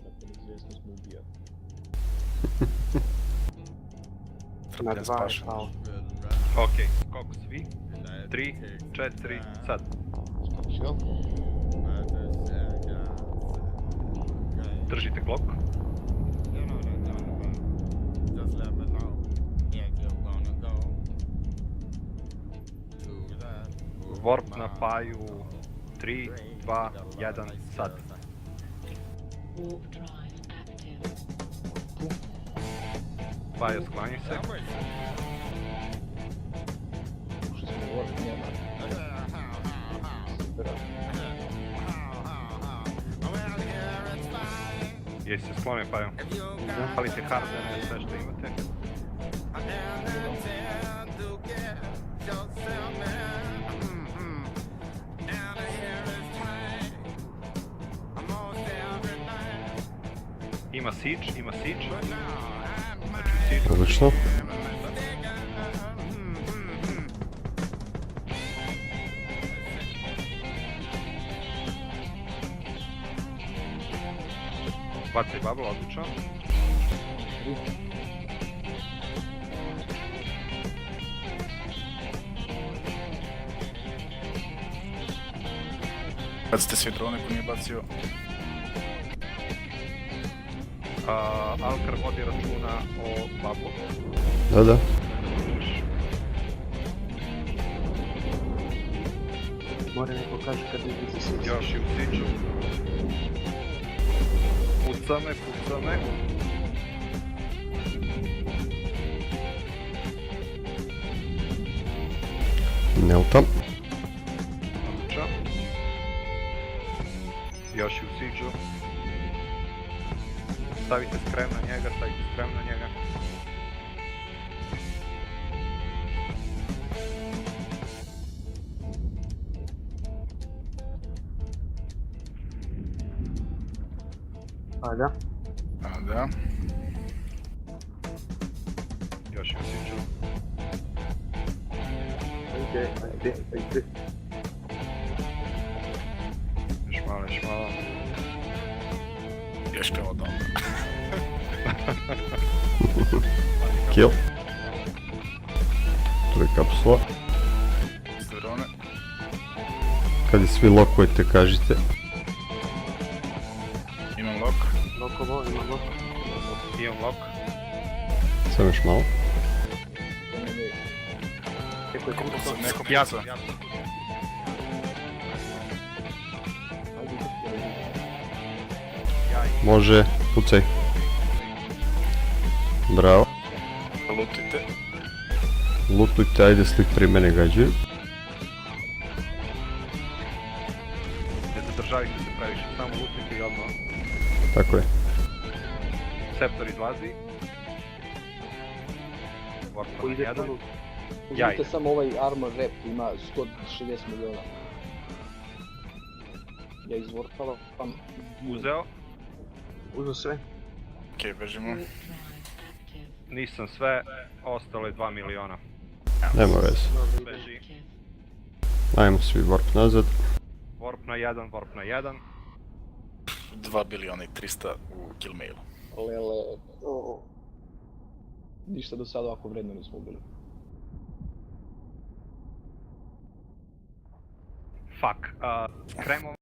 Dakle, izvjesno smo ubijali. Na 2 je pao. Okej, koliko svi? 3, 4, sad. Što? Držite klok. Warp na paju. 3, 2, 1, sad. Warp drive active. Pajo, skloni se. Ušli smo u Warp, nema. Super. Jesi se sklonio, Pajo? Palite hardene, sve što imate. Ima siege, ima siege. Znači siege. Odlično. Bacaj bubble, odlično. Bacite svi drone ko nije bacio. Alkar vodi računa o bubble. Da. Mora neko kaže kad izlazi siege. Još i u siege. Puca me. Nelta. Odlično. Još i u siege. Stavite skrem na njega, A da? A da. Još i u siege. Ajde. Još malo. Još kao od onda. Kill. To je kapsula. Sve drone. Kad je svi lokujete, kažite. Imam lock. Lokovo, ima lok. Imam lock. Samo još malo. Neko je komputer. Neko pjaca. Može, pucaj. Bravo. Lutujte. Lutujte, ajde slik pri mene gađaju. Ne zadržavajte se previše, samo lutnite i odmah. Tako je. Sceptor izlazi. Warp Ko na ide 1. tamo. Jaj. Uzmite samo ovaj armor rep, ima 160 miliona. Ja izvorpala, pa... Uzeo. Uzeo sve. Okej, bežimo. Warp drive active. Nisam sve, ostalo je 2 miliona. Nema veze. Beži. Active. Ajmo svi warp nazad. Warp na 1. 2 biliona i 300 u kill mailu. Lele... Ništa do sada ovako vredno nismo ubili. Fuck. Kremom